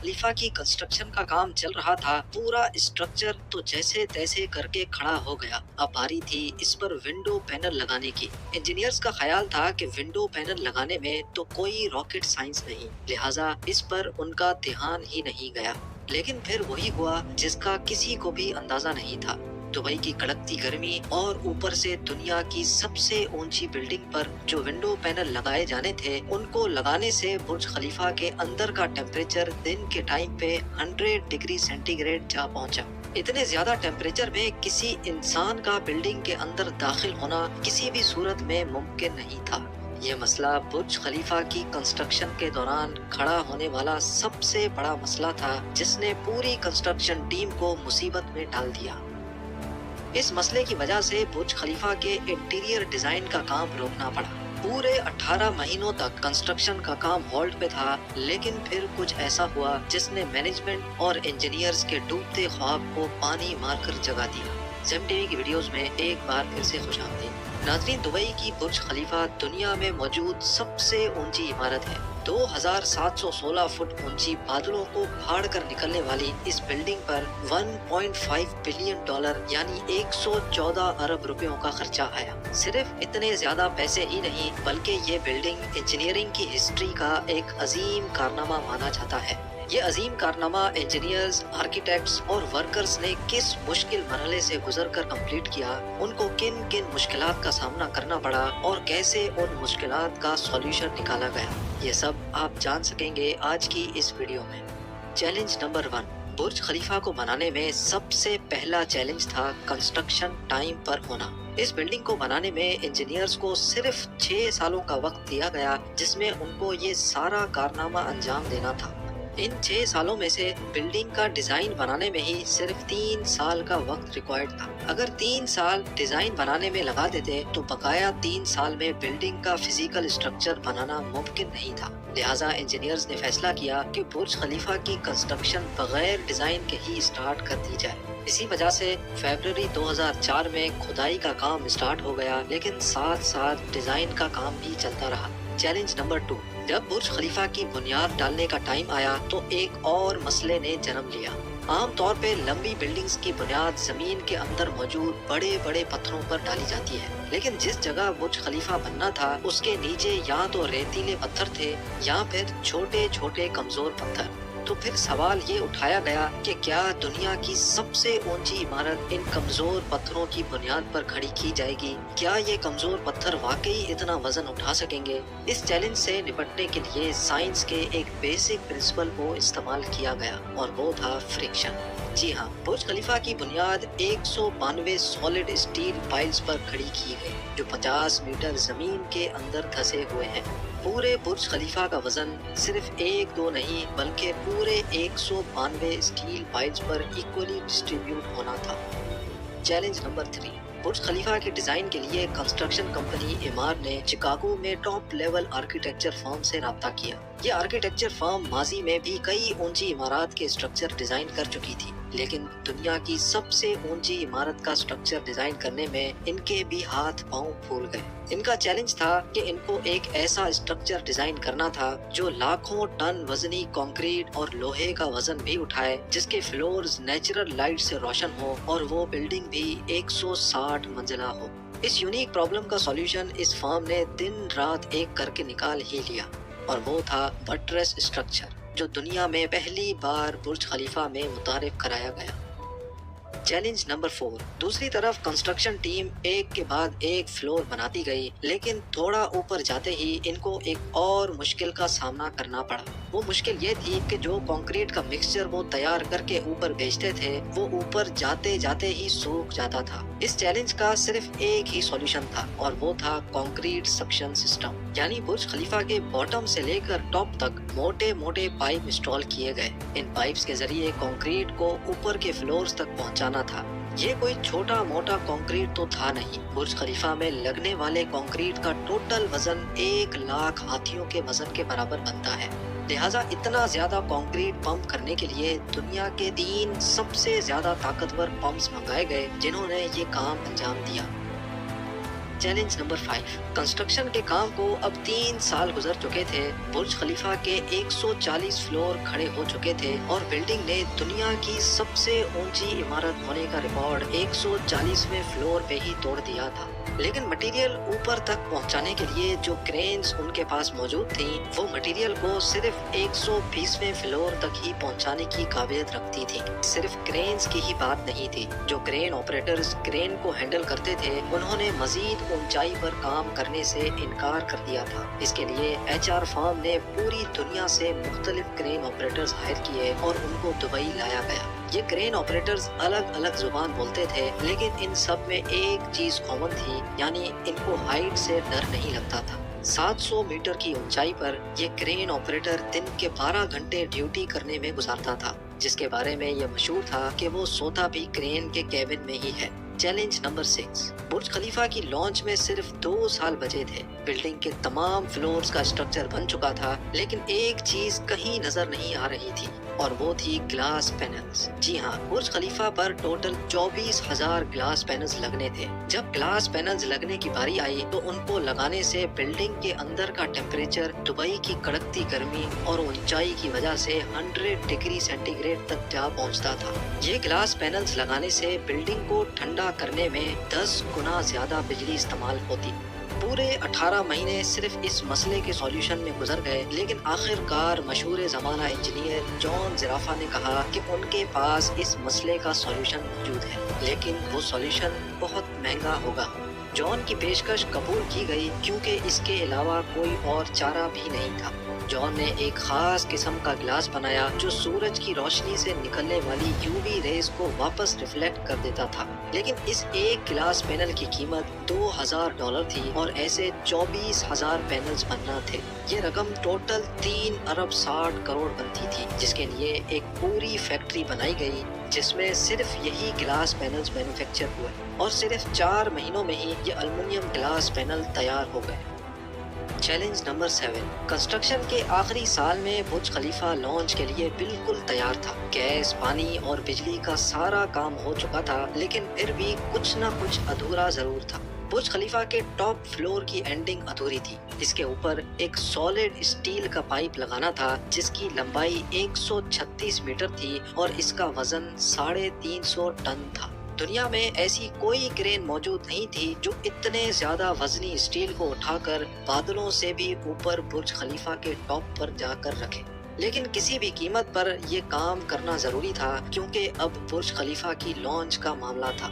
खलीफा की कंस्ट्रक्शन का काम चल रहा था। पूरा स्ट्रक्चर तो जैसे तैसे करके खड़ा हो गया। अब बारी थी इस पर विंडो पैनल लगाने की। इंजीनियर्स का ख्याल था कि विंडो पैनल लगाने में तो कोई रॉकेट साइंस नहीं, लिहाजा इस पर उनका ध्यान ही नहीं गया। लेकिन फिर वही हुआ जिसका किसी को भी अंदाजा नहीं था। दुबई की कड़कती गर्मी और ऊपर से दुनिया की सबसे ऊंची बिल्डिंग पर जो विंडो पैनल लगाए जाने थे, उनको लगाने से बुर्ज खलीफा के अंदर का टेम्परेचर दिन के टाइम पे 100 डिग्री सेंटीग्रेड जा पहुंचा। इतने ज्यादा टेम्परेचर में किसी इंसान का बिल्डिंग के अंदर दाखिल होना किसी भी सूरत में मुमकिन नहीं था। ये मसला बुर्ज खलीफा की कंस्ट्रक्शन के दौरान खड़ा होने वाला सबसे बड़ा मसला था, जिसने पूरी कंस्ट्रक्शन टीम को मुसीबत में डाल दिया। इस मसले की वजह से बुर्ज खलीफा के इंटीरियर डिजाइन का काम रोकना पड़ा। पूरे 18 महीनों तक कंस्ट्रक्शन का काम होल्ड पे था, लेकिन फिर कुछ ऐसा हुआ जिसने मैनेजमेंट और इंजीनियर्स के डूबते ख्वाब को पानी मारकर जगा दिया। ज़ेम टीवी की वीडियोस में एक बार फिर से खुशामदीद। नाज़रीन, दुबई की बुर्ज खलीफा दुनिया में मौजूद सबसे ऊंची इमारत है। 2716 फुट ऊंची, बादलों को फाड़ कर निकलने वाली इस बिल्डिंग पर 1.5 बिलियन डॉलर यानी 114 अरब रुपयों का खर्चा आया। सिर्फ इतने ज्यादा पैसे ही नहीं, बल्कि ये बिल्डिंग इंजीनियरिंग की हिस्ट्री का एक अजीम कारनामा माना जाता है। ये अजीम कारनामा इंजीनियर्स, आर्किटेक्ट्स और वर्कर्स ने किस मुश्किल मरहले से गुजरकर कंप्लीट किया, उनको किन किन मुश्किलात का सामना करना पड़ा और कैसे उन मुश्किलात का सॉल्यूशन निकाला गया, ये सब आप जान सकेंगे आज की इस वीडियो में। चैलेंज नंबर 1, बुर्ज खलीफा को बनाने में सबसे पहला चैलेंज था कंस्ट्रक्शन टाइम पर होना। इस बिल्डिंग को बनाने में इंजीनियर्स को सिर्फ 6 सालों का वक्त दिया गया, जिसमें उनको ये सारा कारनामा अंजाम देना था। इन 6 सालों में से बिल्डिंग का डिजाइन बनाने में ही सिर्फ 3 साल का वक्त रिक्वायर्ड था। अगर 3 साल डिजाइन बनाने में लगा देते तो बकाया 3 साल में बिल्डिंग का फिजिकल स्ट्रक्चर बनाना मुमकिन नहीं था। लिहाजा इंजीनियर्स ने फैसला किया कि बुर्ज खलीफा की कंस्ट्रक्शन बगैर डिजाइन के ही स्टार्ट कर दी जाए। इसी वजह से फरवरी 2004 में खुदाई का काम स्टार्ट हो गया, लेकिन साथ साथ डिजाइन का काम भी चलता रहा। चैलेंज नंबर 2, जब बुर्ज खलीफा की बुनियाद डालने का टाइम आया तो एक और मसले ने जन्म लिया। आम तौर पे लंबी बिल्डिंग्स की बुनियाद जमीन के अंदर मौजूद बड़े बड़े पत्थरों पर डाली जाती है, लेकिन जिस जगह बुर्ज खलीफा बनना था उसके नीचे या तो रेतीले पत्थर थे या फिर छोटे छोटे कमजोर पत्थर। तो फिर सवाल ये उठाया गया कि क्या दुनिया की सबसे ऊंची इमारत इन कमजोर पत्थरों की बुनियाद पर खड़ी की जाएगी? क्या ये कमजोर पत्थर वाकई इतना वजन उठा सकेंगे? इस चैलेंज से निपटने के लिए साइंस के एक बेसिक प्रिंसिपल को इस्तेमाल किया गया और वो था फ्रिक्शन। जी हाँ, बुर्ज खलीफा की बुनियाद 192 सॉलिड स्टील पाइल्स पर खड़ी की गई, जो 50 मीटर जमीन के अंदर धंसे हुए हैं। पूरे बुर्ज खलीफा का वजन सिर्फ 1-2 नहीं, बल्कि पूरे 192 स्टील पाइल्स पर इक्वली डिस्ट्रीब्यूट होना था। चैलेंज नंबर 3, बुर्ज खलीफा के डिजाइन के लिए कंस्ट्रक्शन कंपनी इमार ने शिकागो में टॉप लेवल आर्किटेक्चर फर्म से राब्ता किया। ये आर्किटेक्चर फर्म माजी में भी कई ऊंची इमारत के स्ट्रक्चर डिजाइन कर चुकी थी, लेकिन दुनिया की सबसे ऊंची इमारत का स्ट्रक्चर डिजाइन करने में इनके भी हाथ पांव फूल गए। इनका चैलेंज था कि इनको एक ऐसा स्ट्रक्चर डिजाइन करना था जो लाखों टन वजनी कंक्रीट और लोहे का वजन भी उठाए, जिसके फ्लोर्स नेचुरल लाइट से रोशन हो और वो बिल्डिंग भी 160 मंजिला हो। इस यूनिक प्रॉब्लम का सॉल्यूशन इस फर्म ने दिन रात एक करके निकाल ही लिया, और वो था बटरेस स्ट्रक्चर, जो दुनिया में पहली बार बुर्ज खलीफा में मुतारिफ कराया गया। चैलेंज नंबर 4, दूसरी तरफ कंस्ट्रक्शन टीम एक के बाद एक फ्लोर बनाती गई, लेकिन थोड़ा ऊपर जाते ही इनको एक और मुश्किल का सामना करना पड़ा। वो मुश्किल ये थी कि जो कंक्रीट का मिक्सचर वो तैयार करके ऊपर भेजते थे, वो ऊपर जाते जाते ही सूख जाता था। इस चैलेंज का सिर्फ एक ही सॉल्यूशन था, और वो था कंक्रीट सक्शन सिस्टम। यानी बुर्ज खलीफा के बॉटम से लेकर टॉप तक मोटे मोटे पाइप इंस्टॉल किए गए। इन पाइप्स के जरिए कंक्रीट को ऊपर के फ्लोर्स तक पहुंचाना था। ये कोई छोटा मोटा कंक्रीट तो था नहीं। बुर्ज खलीफा में लगने वाले कंक्रीट का टोटल वजन 1 लाख हाथियों के वजन के बराबर बनता है। लिहाजा इतना ज्यादा कंक्रीट पंप करने के लिए दुनिया के 3 सबसे ज्यादा ताकतवर पंप्स मंगाए गए, जिन्होंने ये काम अंजाम दिया। Challenge number 5। कंस्ट्रक्शन के काम को अब 3 साल गुजर चुके थे। बुर्ज खलीफा के 140 फ्लोर खड़े हो चुके थे और बिल्डिंग ने दुनिया की सबसे ऊंची इमारत होने का रिकॉर्ड 140वें फ्लोर पे ही तोड़ दिया था। लेकिन मटेरियल ऊपर तक पहुंचाने के लिए जो क्रेन्स उनके पास मौजूद थी, वो मटेरियल को सिर्फ 120वें फ्लोर तक ही पहुंचाने की काबिलियत रखती थी। सिर्फ क्रेन्स की ही बात नहीं थी, जो क्रेन ऑपरेटर्स क्रेन को हैंडल करते थे, उन्होंने मजीद ऊंचाई पर काम करने से इनकार कर दिया था। इसके लिए HR फर्म ने पूरी दुनिया से मुख्तलिफ क्रेन ऑपरेटर्स हायर किए और उनको दुबई लाया गया। ये क्रेन ऑपरेटर्स अलग अलग जुबान बोलते थे, लेकिन इन सब में एक चीज कॉमन थी, यानी इनको हाइट से डर नहीं लगता था। 700 मीटर की ऊंचाई पर ये क्रेन ऑपरेटर दिन के 12 घंटे ड्यूटी करने में गुजारता था, जिसके बारे में ये मशहूर था कि वो सोता भी क्रेन के कैबिन में ही है। Challenge number 6। बुर्ज खलीफा की लॉन्च में सिर्फ 2 साल बचे थे। बिल्डिंग के तमाम फ्लोर्स का स्ट्रक्चर बन चुका था, लेकिन एक चीज कहीं नजर नहीं आ रही थी, और वो थी ग्लास पैनल्स। जी हाँ, बुर्ज खलीफा पर टोटल 24,000 ग्लास पैनल्स लगने थे। जब ग्लास पैनल्स लगने की बारी आई तो उनको लगाने से बिल्डिंग के अंदर का टेम्परेचर दुबई की कड़कती गर्मी और ऊंचाई की वजह से 100 डिग्री सेंटीग्रेड तक जा पहुंचता था। ये ग्लास पैनल्स लगाने से बिल्डिंग को ठंडा करने में 10 गुना ज्यादा बिजली इस्तेमाल होती। पूरे 18 महीने सिर्फ इस मसले के सॉल्यूशन में गुजर गए, लेकिन आखिरकार मशहूर ज़माना इंजीनियर जॉन ज़राफा ने कहा कि उनके पास इस मसले का सॉल्यूशन मौजूद है, लेकिन वो सॉल्यूशन बहुत महंगा होगा। जॉन की पेशकश कबूल की गई क्योंकि इसके अलावा कोई और चारा भी नहीं था। जॉन ने एक खास किस्म का ग्लास बनाया जो सूरज की रोशनी से निकलने वाली UV रेज को वापस रिफ्लेक्ट कर देता था। लेकिन इस एक ग्लास पैनल की कीमत $2,000 थी और ऐसे 24,000 पैनल्स बनना थे। ये रकम टोटल 3 अरब 60 करोड़ बनती थी, जिसके लिए एक पूरी फैक्ट्री बनाई गई जिसमें सिर्फ यही ग्लास पैनल्स मैन्युफैक्चर हुए, और सिर्फ 4 महीनों में ही ये एल्युमिनियम ग्लास पैनल तैयार हो गए। Challenge number 7। कंस्ट्रक्शन के आखिरी साल में बुर्ज खलीफा लॉन्च के लिए बिल्कुल तैयार था। गैस, पानी और बिजली का सारा काम हो चुका था, लेकिन फिर भी कुछ न कुछ अधूरा जरूर था। बुर्ज खलीफा के टॉप फ्लोर की एंडिंग अधूरी थी। इसके ऊपर एक सॉलिड स्टील का पाइप लगाना था जिसकी लंबाई 136 मीटर थी और इसका वजन 350 टन था। दुनिया में ऐसी कोई क्रेन मौजूद नहीं थी जो इतने ज्यादा वजनी स्टील को उठाकर बादलों से भी ऊपर बुर्ज खलीफा के टॉप पर जाकर रखे। लेकिन किसी भी कीमत पर ये काम करना जरूरी था, क्योंकि अब बुर्ज खलीफा की लॉन्च का मामला था।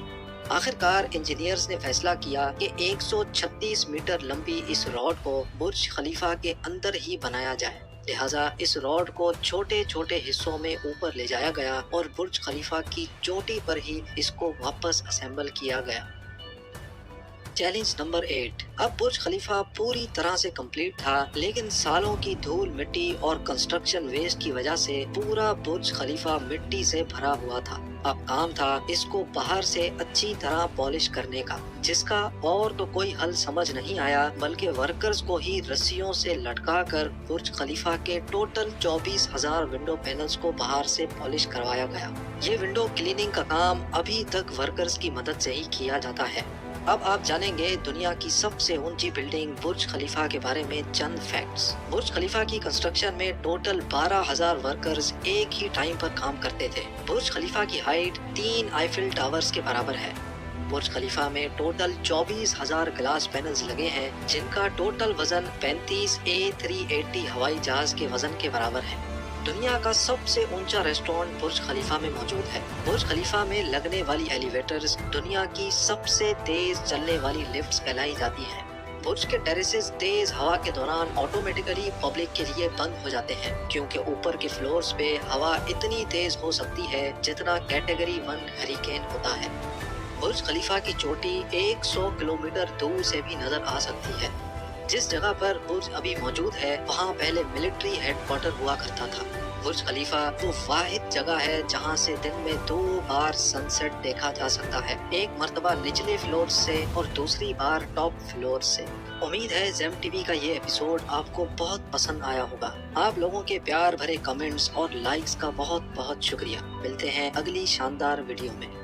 आखिरकार इंजीनियर्स ने फैसला किया कि 136 मीटर लंबी इस रॉड को बुर्ज खलीफा के अंदर ही बनाया जाए। लिहाजा इस रॉड को छोटे छोटे हिस्सों में ऊपर ले जाया गया और बुर्ज खलीफा की चोटी पर ही इसको वापस असेंबल किया गया। Challenge number 8। अब बुर्ज खलीफा पूरी तरह से कंप्लीट था, लेकिन सालों की धूल मिट्टी और कंस्ट्रक्शन वेस्ट की वजह से पूरा बुर्ज खलीफा मिट्टी से भरा हुआ था। अब काम था इसको बाहर से अच्छी तरह पॉलिश करने का, जिसका और तो कोई हल समझ नहीं आया, बल्कि वर्कर्स को ही रस्सियों से लटका कर बुर्ज खलीफा के टोटल 24,000 विंडो पैनल्स को बाहर से पॉलिश करवाया गया। ये विंडो क्लीनिंग का काम अभी तक वर्कर्स की मदद से ही किया जाता है। अब आप जानेंगे दुनिया की सबसे ऊंची बिल्डिंग बुर्ज खलीफा के बारे में चंद फैक्ट्स। बुर्ज खलीफा की कंस्ट्रक्शन में टोटल 12,000 वर्कर्स एक ही टाइम पर काम करते थे। बुर्ज खलीफा की हाइट 3 आईफिल टावर्स के बराबर है। बुर्ज खलीफा में टोटल 24,000 ग्लास पैनल्स लगे हैं, जिनका टोटल वजन 35 A380 हवाई जहाज के वजन के बराबर है। दुनिया का सबसे ऊंचा रेस्टोरेंट बुर्ज खलीफा में मौजूद है। बुर्ज खलीफा में लगने वाली एलिवेटर्स दुनिया की सबसे तेज चलने वाली लिफ्ट्स कहलाई जाती हैं। बुर्ज के टेरेसेस तेज हवा के दौरान ऑटोमेटिकली पब्लिक के लिए बंद हो जाते हैं, क्योंकि ऊपर के फ्लोर्स पे हवा इतनी तेज हो सकती है जितना कैटेगरी 1 हरिकेन होता है। बुर्ज खलीफा की चोटी 100 किलोमीटर दूर से भी नजर आ सकती है। जिस जगह पर बुर्ज अभी मौजूद है वहाँ पहले मिलिट्री हेडक्वार्टर हुआ करता था। बुर्ज खलीफा वो वाहिद जगह है जहाँ से दिन में 2 बार सनसेट देखा जा सकता है, एक मर्तबा निचले फ्लोर से और दूसरी बार टॉप फ्लोर से। उम्मीद है ज़ेम टीवी का ये एपिसोड आपको बहुत पसंद आया होगा। आप लोगों के प्यार भरे कमेंट्स और लाइक्स का बहुत बहुत शुक्रिया। मिलते हैं अगली शानदार वीडियो में।